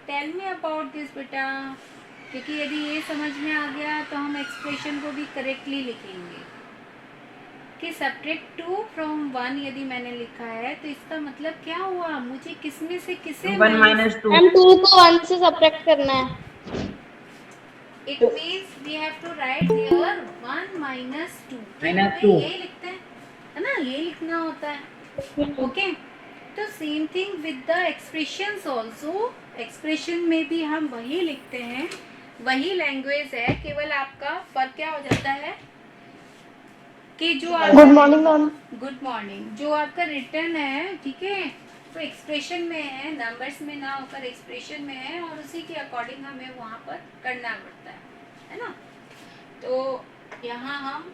Tell me about this बेटा, क्योंकि यदि ये समझ में आ गया तो हम एक्सप्रेशन को भी करेक्टली लिखेंगे कि सब्ट्रैक्ट 2 फ्रॉम 1 यदि मैंने लिखा है तो इसका मतलब क्या हुआ, मुझे किसमें से किसे 1 माइनस, - 2 मैम 2 को 1 से सब्ट्रैक्ट करना है। It means we have to write here 1 minus 2। क्या हमें -2 यही लिखते हैं, है ना, ये लिखना होता है। ओके, तो same thing with the expressions also, expression में भी हम वही लिखते हैं, वही लैंग्वेज है, केवल आपका फर्क क्या हो जाता है कि जो good morning ma'am. Good morning, जो आपका रिटर्न है, ठीक है, तो एक्सप्रेशन में है, नंबर्स में ना होकर एक्सप्रेशन में है, और उसी के अकॉर्डिंग हमें वहाँ पर करना पड़ता है ना। तो यहाँ हम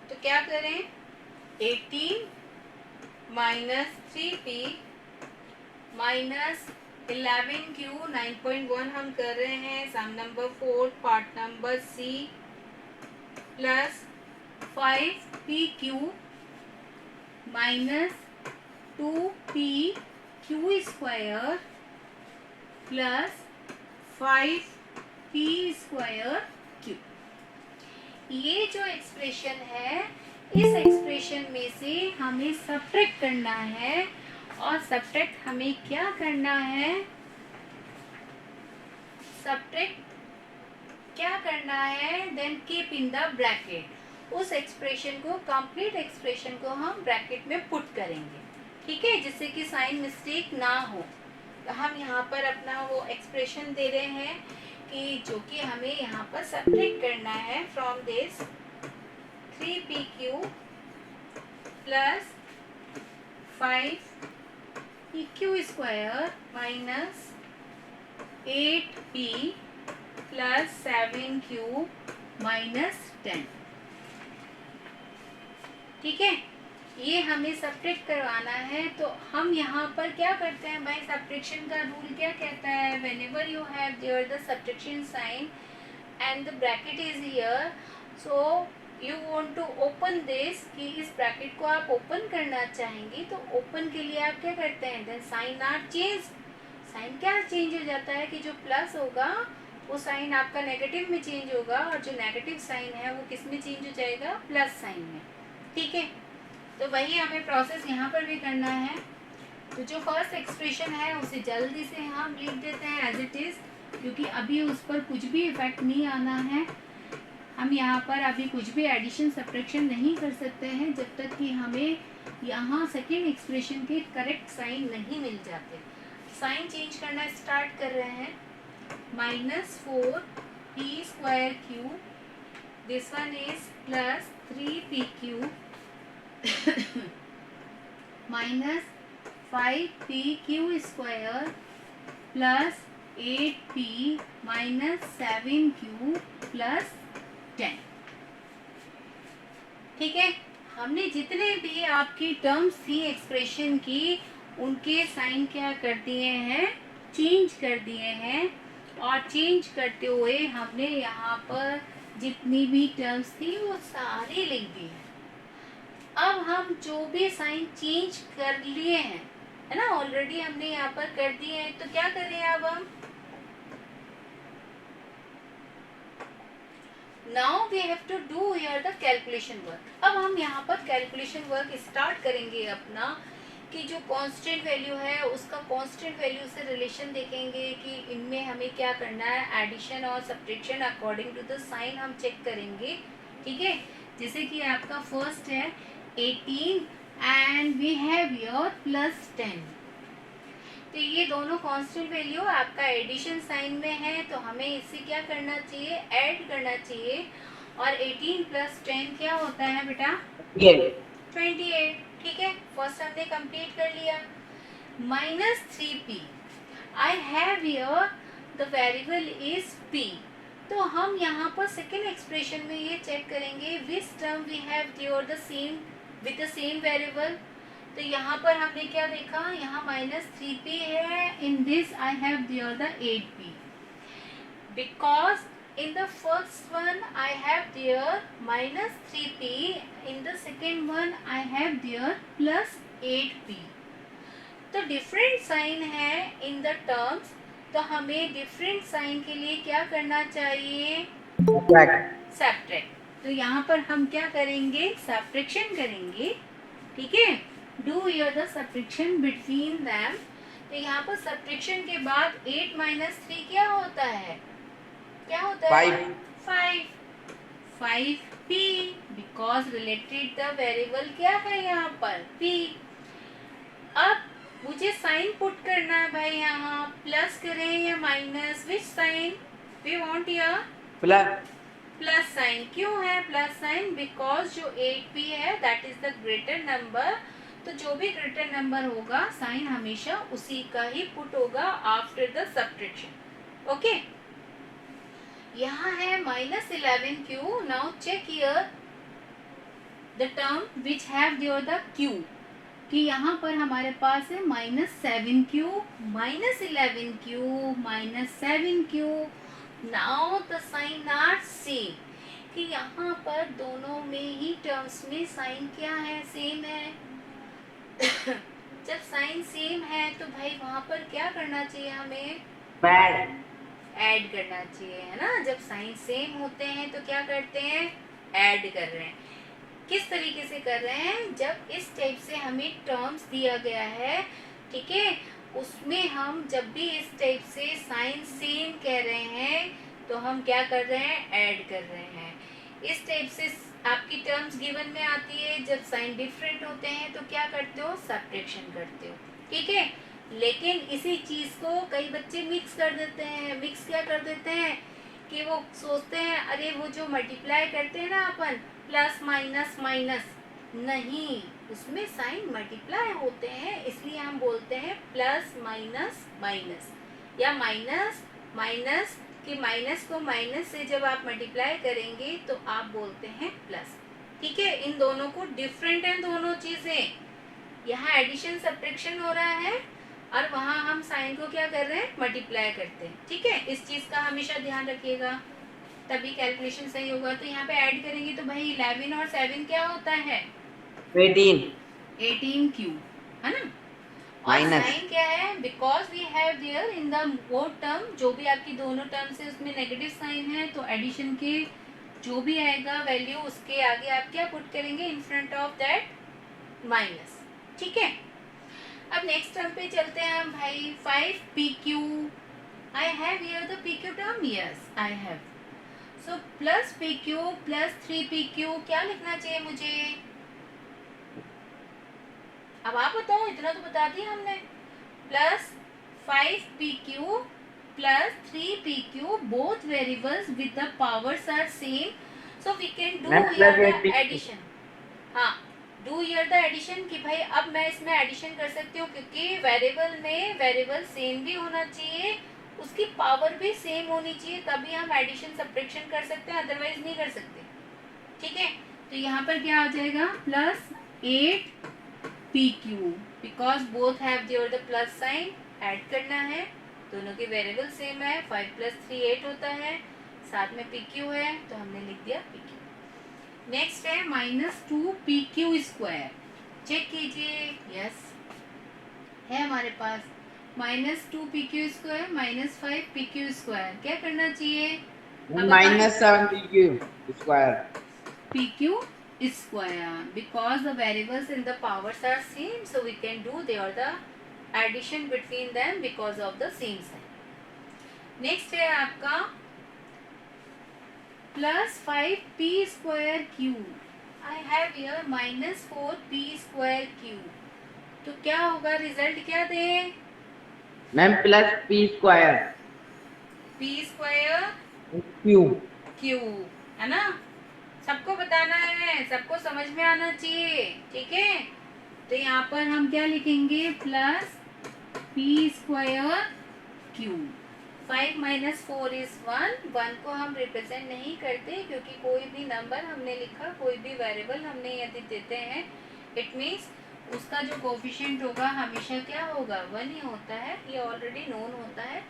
तो क्या करें, 18 माइनस 3p माइनस 11q 9.1 हम कर रहे हैं, sum number 4 part number C, plus 5pq minus 2pq square plus 5p square q। ये जो एक्सप्रेशन है, इस एक्सप्रेशन में से हमें सब्ट्रैक्ट करना है, और सब्ट्रैक्ट हमें क्या करना है, सब्ट्रैक्ट क्या करना है, then keep in the bracket, उस एक्सप्रेशन को, कंप्लीट एक्सप्रेशन को हम ब्रैकेट में पुट करेंगे, ठीक है, जिससे कि साइन मिस्टेक ना हो। तो हम यहाँ पर अपना वो एक्सप्रेशन दे रहे हैं कि जो कि हमें यहाँ पर सब्ट्रैक्ट करना है from this 3pq plus 5pq square minus 8p plus 7q minus 10, ठीक है, ये हमें सब्ट्रैक्ट करवाना है। तो हम यहाँ पर क्या करते हैं भाई, सब्ट्रैक्शन का रूल क्या कहता है, whenever you have there the subtraction sign and the bracket is here, so you want to open this, कि इस ब्रैकेट को आप ओपन करना चाहेंगे, तो ओपन के लिए आप क्या करते हैं, then sign are change, sign क्या चेंज हो जाता है कि जो प्लस होगा वो साइन आपका नेगेटिव में चेंज होगा, और जो नेगेटिव साइन है वो किस में चेंज हो जाएगा, प्लस साइन में, ठीक है। तो वही हमें प्रोसेस यहाँ पर भी करना है। तो जो फर्स्ट एक्सप्रेशन है उसे जल्दी से हम लिख देते हैं एज इट इज, क्योंकि अभी उस पर कुछ भी इफेक्ट नहीं आना है, हम यहाँ पर अभी कुछ भी एडिशन सब्ट्रैक्शन नहीं कर सकते हैं जब तक कि हमें यहाँ सेकेंड एक्सप्रेशन के करेक्ट साइन नहीं मिल जाते। साइन चेंज करना स्टार्ट कर रहे हैं, -4p square q, this one is plus 3pq minus 5pq square plus 8p minus 7q plus 10, ठीक है। हमने जितने भी आपकी टर्म्स थी एक्सप्रेशन की, उनके साइन क्या कर दिए हैं, चेंज कर दिए हैं, और चेंज करते हुए हमने यहाँ पर जितनी भी टर्म्स थी वो सारी लिख दी है। अब हम जो भी साइन चेंज कर लिए हैं, है ना, ऑलरेडी हमने यहाँ पर कर दिए हैं, तो क्या करें अब हम, now we have to do here the calculation work. अब हम यहाँ पर कैलकुलेशन वर्क स्टार्ट करेंगे अपना, कि जो कांस्टेंट वैल्यू है उसका कांस्टेंट वैल्यू से रिलेशन देखेंगे कि इनमें हमें क्या करना है, एडिशन और subtraction according to the sign हम चेक करेंगे, ठीक है। जैसे कि आपका फर्स्ट है 18 and we have your plus 10, तो ये दोनों कांस्टेंट वैल्यू आपका एडिशन साइन में है, तो हमें इसे क्या करना चाहिए, ऐड करना चाहिए, और 18 प्लस 10 क्या होता है बेटा, 28, ठीक है। फर्स्ट हमने कंप्लीट कर लिया, minus 3p, I have here the variable is p, तो हम यहाँ पर सेकेंड एक्सप्रेशन में ये चेक करेंगे which term we have here the same with the same variable. तो यहाँ पर हमने क्या देखा, यहाँ -3p है, in this I have here the 8p, because in the first one I have there -3p, in the second one I have there +8p, तो different sign है इन द टर्म्स, तो हमें डिफरेंट साइन के लिए क्या करना चाहिए? Subtract. तो यहाँ पर हम क्या करेंगे? सब्ट्रैक्शन करेंगे, ठीक है। Do here the subtraction between them. तो यहाँ पर सब्ट्रैक्शन के बाद 8 माइनस 3 क्या होता है? क्या होता है? 5। 5p, because related the variable क्या है यहाँ पर? p। अब मुझे साइन पुट करना है भाई, यहाँ प्लस करें या minus? Which sign we want here? Plus sign. क्यों है प्लस साइन? बिकॉज जो 8p है that is the greater number, तो जो भी ग्रेटर नंबर होगा साइन हमेशा उसी का ही पुट होगा आफ्टर द सब्ट्रैक्शन। ओके, यहाँ है -11q। Now check here the term which have there the q, कि यहाँ पर हमारे पास है -7q, -11q, -7q। Now the sign are same, कि यहाँ पर दोनों में ही टर्म्स में साइन क्या है? सेम है। जब साइन सेम है तो भाई वहाँ पर क्या करना चाहिए हमें? ऐड करना चाहिए, है ना। जब साइन सेम होते हैं तो क्या करते हैं? ऐड कर रहे हैं। किस तरीके से कर रहे हैं? जब इस टाइप से हमें टर्म्स दिया गया है, ठीक है, उसमें हम जब भी इस टाइप से साइन सेम कह रहे हैं तो हम क्या कर रहे हैं? ऐड कर रहे हैं। इस टाइप से आपकी टर्म्स गिवन में आती है, जब साइन डिफरेंट होते हैं तो क्या करते हो? सब्ट्रैक्शन करते हो, ठीक है। लेकिन इसी चीज को कई बच्चे मिक्स कर देते हैं। मिक्स क्या कर देते हैं कि वो सोचते हैं अरे वो जो मल्टीप्लाई करते हैं ना अपन, प्लस माइनस माइनस, नहीं, उसमें साइन मल्टीप्लाई होते हैं, इसलिए हम बोलते हैं प्लस माइनस माइनस, या माइनस माइनस, कि माइनस को माइनस से जब आप मल्टीप्लाई करेंगे तो आप बोलते हैं प्लस, ठीक है। इन दोनों को डिफरेंट है दोनों चीजें। यहाँ एडिशन सब्ट्रैक्शन हो रहा है और वहाँ हम साइन को क्या कर रहे हैं? मल्टीप्लाई करते हैं, ठीक है। इस चीज का हमेशा ध्यान रखिएगा, तभी कैलकुलेशन सही होगा। तो यहाँ पे ऐड करेंगे तो भाई 11 और 7 क्या होता है? 18q, है ना। और साइन क्या है? Because we have there in the both term, जो भी आपकी दोनों टर्म से उसमें नेगेटिव साइन है, तो एडिशन के जो भी आएगा वैल्यू उसके आगे आप क्या पुट करेंगे? In front of that minus, ठीक है। अब नेक्स्ट टर्म पे चलते हैं हम भाई। 5pq, I have here the pq term, yes I have. So plus pq plus 3pq, क्या लिखना चाहिए मुझे? अब आप बताओ, इतना तो बता दिया हमने। Plus 5pq plus 3pq, both variables with the powers are same, so we can do here the addition. हाँ, डू हियर द एडिशन, कि भाई अब मैं इसमें एडिशन कर सकती हूँ, क्योंकि वेरिएबल में वेरिएबल सेम भी होना चाहिए, उसकी पावर भी सेम होनी चाहिए, तभी हम एडिशन सब्ट्रैक्शन कर सकते हैं, अदरवाइज नहीं कर सकते, ठीक है। तो यहाँ पर क्या आ जाएगा? Plus 8pq, because both have there the plus sign, add करना है, दोनों के वेरिएबल सेम है, 5 प्लस 3 8 होता है, साथ में pq है तो हमने लिख दिया pq। नेक्स्ट है -2pq स्क्वायर, चेक कीजिए, यस है हमारे पास -2pq स्क्वायर -5pq स्क्वायर, क्या करना चाहिए? -7pq square, pq square, because the variables in the powers are same, so we can do there the addition between them because of the same sign. Next है आपका +5p square q, I have here -4p square q, तो क्या होगा? Result क्या दे? Ma'am +p square p square q, है ना। सबको बताना है, सबको समझ में आना चाहिए, ठीक है। तो यहाँ पर हम क्या लिखेंगे? Plus p square q। 5 - 4 is 1, 1 को हम रिप्रेजेंट नहीं करते, क्योंकि कोई भी नंबर हमने लिखा, कोई भी वेरिएबल हमने यदि देते हैं, इट मीन्स उसका जो कोफिशिएंट होगा हमेशा क्या होगा? 1 ही होता है, ये ऑलरेडी नोन होता है।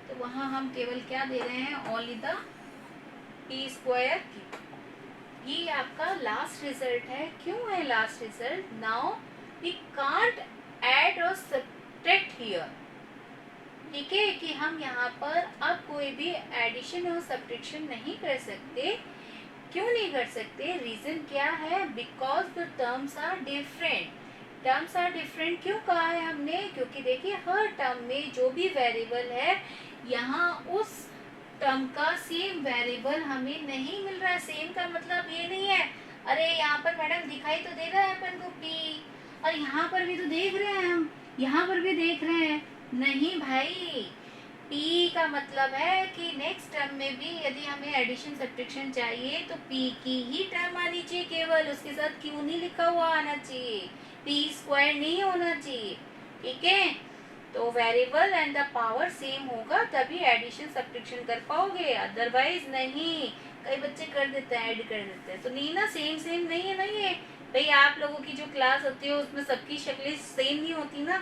तो वहाँ हम केवल क्या दे रहे हैं? Only the p square q। ये आपका लास्ट रिजल्ट है। क्यों है last result? Now we can't add और सब्ट्रैक्ट हियर। ठीक है, कि हम यहाँ पर अब कोई भी एडिशन और सब्ट्रैक्शन नहीं कर सकते। क्यों नहीं कर सकते? रीजन क्या है? Because the terms are different. Terms are different क्यों कहा है हमने? क्योंकि देखिए हर टर्म में जो भी वेरिएबल है, यहाँ उस टर्म का सेम वेरिएबल हमें नहीं मिल रहा है। सेम का मतलब ये नहीं है अरे यहाँ पर मैडम दिखाई तो दे रहा है अपन को पी, और यहाँ पर भी तो देख रहे हैं हम, यहाँ पर भी देख रहे हैं। नहीं भाई, P का मतलब है कि नेक्स्ट टर्म में भी यदि हमें एडिशन सब्ट्रैक्शन चाहिए तो P की ही टर्म आनी चाहिए केवल, उसके साथ Q नहीं लिखा हुआ आना चाहिए, P स्क्वायर नहीं होना चाहिए। ठीक है, तो variable and the power same होगा तभी एडिशन सब्ट्रैक्शन कर पाओगे, अदरवाइज नहीं। कई बच्चे कर देते हैं, ऐड कर देते हैं, तो नहीं ना, सेम सेम नहीं है ना ये भाई। आप लोगों की जो क्लास होती है उसमें सबकी शक्लें सेम नहीं होती ना,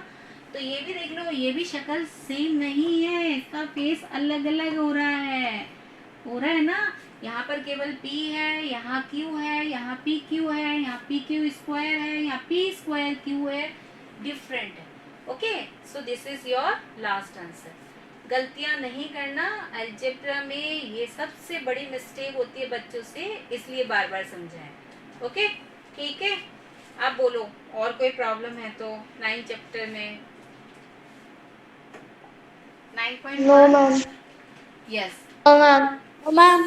तो ये भी देख लो, ये भी शक्ल सेम नहीं है, इसका फेस अलग अलग हो रहा है ना। यहाँ पर केवल P है, यहाँ Q है, यहाँ PQ है, यहाँ PQ स्क्वायर है, यहाँ P स्क्वायर Q है, डिफरेंट है। Okay, so this is your last answer. गलतियां नहीं करना, अलजेब्रा में ये सबसे बड़ी मिस्टेक होती है बच्चों से, इसलिए बार बार समझाएं। ओके, ठीक है, आप बोलो और कोई प्रॉब्लम है तो 9 चैप्टर में 9.1। No, ma'am. Yes, No, ma'am. No, ma'am.